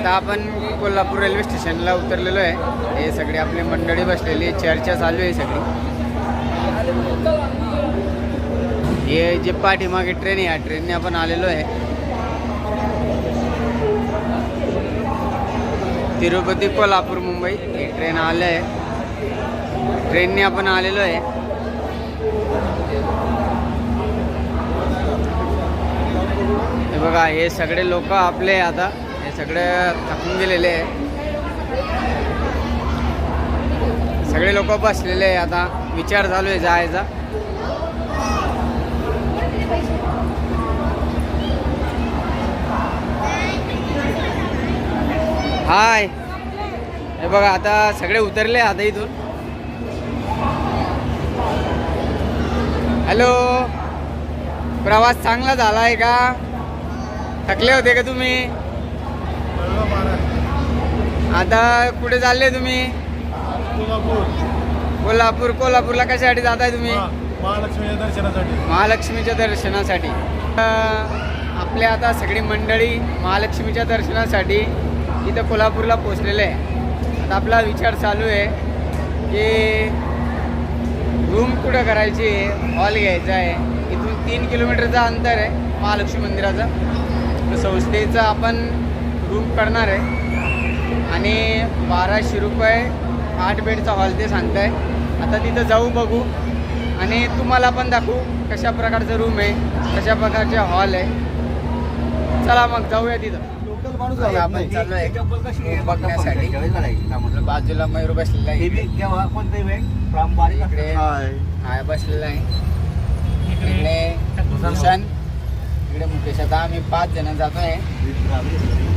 आता आपण कोल्हापूर रेल्वे स्टेशनला उतरलेलो आहे। हे सगळी आपली मंडळी बसलेली, चर्चा चालू आहे सगळी। हे जे पाठीमागे ट्रेन आहे, या ट्रेनने आपण आलेलो आहे। तिरुपती कोल्हापूर मुंबई ही ट्रेन आले आहे, ट्रेनने आपण आलेलो आहे। हे बघा, हे सगळे लोक आपले आता हे सगळे थकून गेलेले आहे, सगळे लोक बसलेले आहे। आता विचार चालू आहे जायचा। हाय, हे बघा आता सगळे उतरले आता इथून। हॅलो, प्रवास चांगला झाला आहे का? थकले होते का तुम्ही? आता कुठे चालले तुम्ही? कोल्हापूर। कोल्हापूरला कशासाठी जाताय तुम्ही? महालक्ष्मीच्या दर्शनासाठी। महालक्ष्मीच्या दर्शनासाठी आपल्या आता सगळी मंडळी महालक्ष्मीच्या दर्शनासाठी इथं कोल्हापूरला पोचलेले आहे। आता आपला विचार चालू आहे की रूम कुठं करायची आहे, हॉल घ्यायचा आहे। इथून 3 किलोमीटरचा अंतर आहे महालक्ष्मी मंदिराचा। तर संस्थेचा आपण रूम करणार आहे आणि 1200 रुपये 8 बेडचा हॉल ते सांगताय। आता तिथं जाऊ, बघू आणि तुम्हाला पण दाखवू कशा प्रकारचा रूम आहे, कशा प्रकारचे हॉल आहे। चला मग जाऊया तिथं। लोकल माणूस आपण चाललो आहे रूम बघण्यासाठी। बाजूला मयूर बसलेला आहे, इकडे हाय बसलेला आहे, इकडे भूषण, इकडे मुकेश। आता आम्ही 5 जण जातो आहे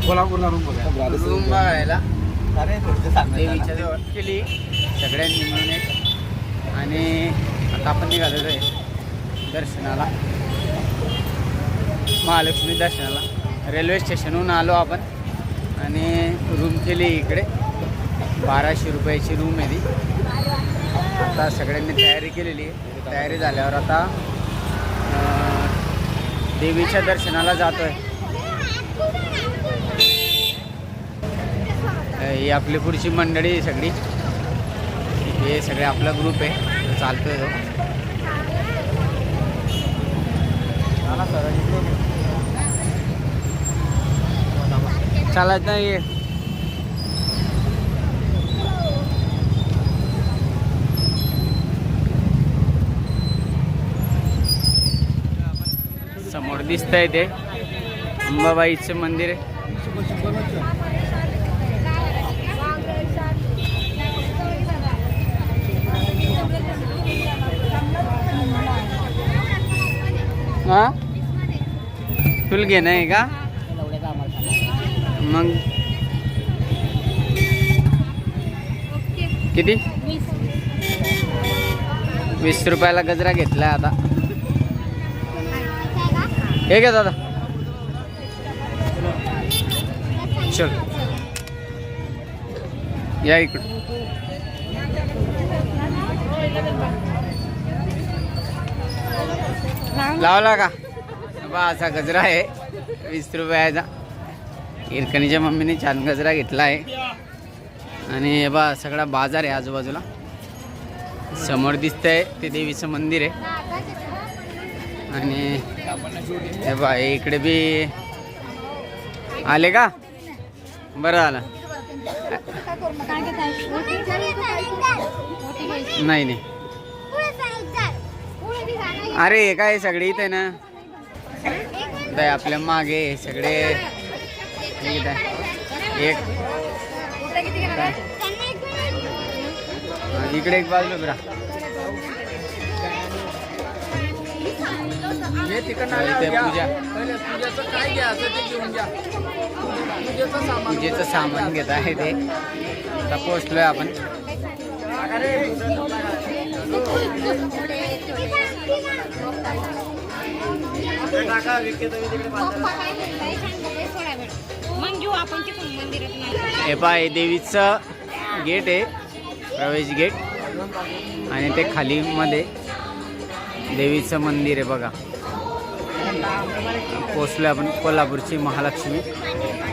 कोल्हापूरला रूम बघा। रूम बघायला देवीच्या जवळ केली सगळ्यांनी मिळून एक। आणि आता आपण निघालेलो आहे दर्शनाला, महालक्ष्मी दर्शनाला। रेल्वे स्टेशनहून आलो आपण आणि रूम केली इकडे। 1200 रुपयाची रूम आहे ती। आता सगळ्यांनी तयारी केलेली आहे। तयारी झाल्यावर आता देवीच्या दर्शनाला जातो आहे। ही आपली पुढची मंडळी सगळी, हे सगळे आपला ग्रुप आहे, चालतोय तो। चालत नाही समोर दिसतंय ते अंबाबाईचं मंदिर आहे। हा, तुला घेणं आहे का? मग किती? 20 रुपयाला गजरा घेतलाय आता। हे घ्या दादा, चल या इकडं। लावला का बा? असा गजरा आहे 20 रुपयाचा। इरकणीच्या मम्मीने छान गजरा घेतला आहे। आणि बा सगळा बाजार आहे आजूबाजूला। समोर दिसतंय ते देवीचं मंदिर आहे। आणि हे बा इकडे बी आले का? बरं झालं। नाही नाही, अरे हे काय सगळे इथे ना आपल्या मागे सगळे एक इकडे एक बाजूला बरा पूजेचं सामान घेत आहे ते। आता पोचलोय आपण। हे पाय देवीचं गेट आहे, प्रवेश गेट। आणि ते खाली मध्ये देवीचं मंदिर आहे बघा। पोचलोय आपण कोल्हापूरची महालक्ष्मी।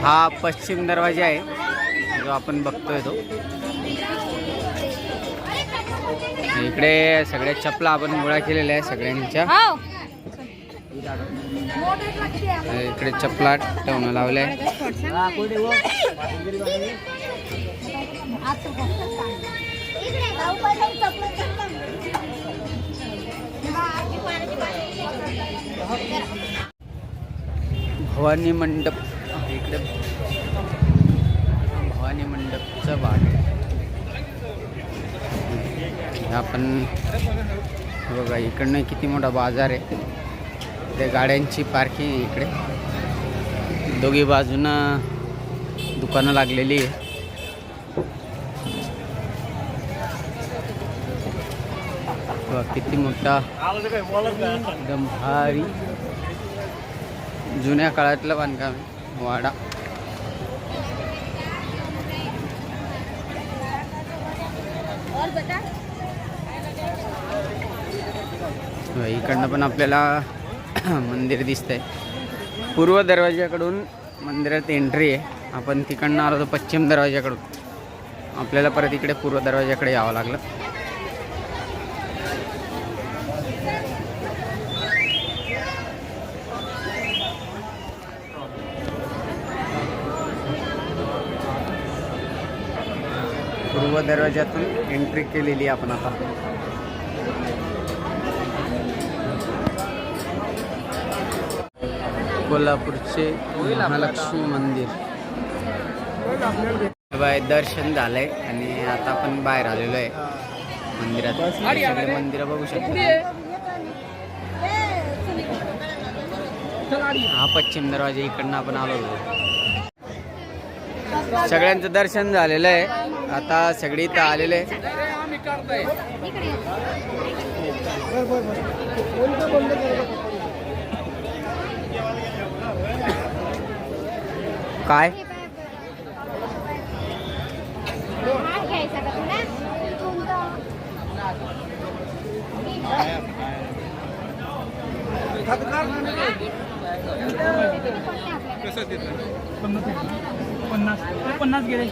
हा पश्चिम दरवाजा आहे जो आपण बघतोय तो. इकडे सगळ्या चपला आपण गोळा केलेल्या आहे सगळ्यांच्या. इकडे चपला ठेवून लावल्या आहे. भवानी मंडप इकडे भवानी मंडपचा भाग आहे. आपण बघा इकडनं किती मोठा बाजार आहे. ते गाड्यांची पार्किंग आहे इकडे. दोघी बाजूंना दुकानं लागलेली आहे. बघा किती मोठा एकदम भारी जुन्या काळातलं बांधकाम आहे वाडा. इकडनं पण आपल्याला मंदिर दिसतंय. पूर्व दरवाजाकडून मंदिरात एंट्री आहे. आपण तिकडनं आलो तर पश्चिम दरवाजाकडून आपल्याला परत इकडे पूर्व दरवाजाकडे यावं लागलं. पूर्व दरवाजातून एंट्री केलेली आपण आता. कोल्हापूरचे महालक्ष्मी मंदिर दर्शन झालंय आणि आता आपण बाहेर आलेलो आहे मंदिरात. सगळे मंदिरं बघू शकतो. हा पश्चिम दरवाजा इकडनं आपण आलो होतो. सगळ्यांचं दर्शन झालेलं आहे. आता सगळी इथं आलेले आहे. काय कसं देतं 50 गेले.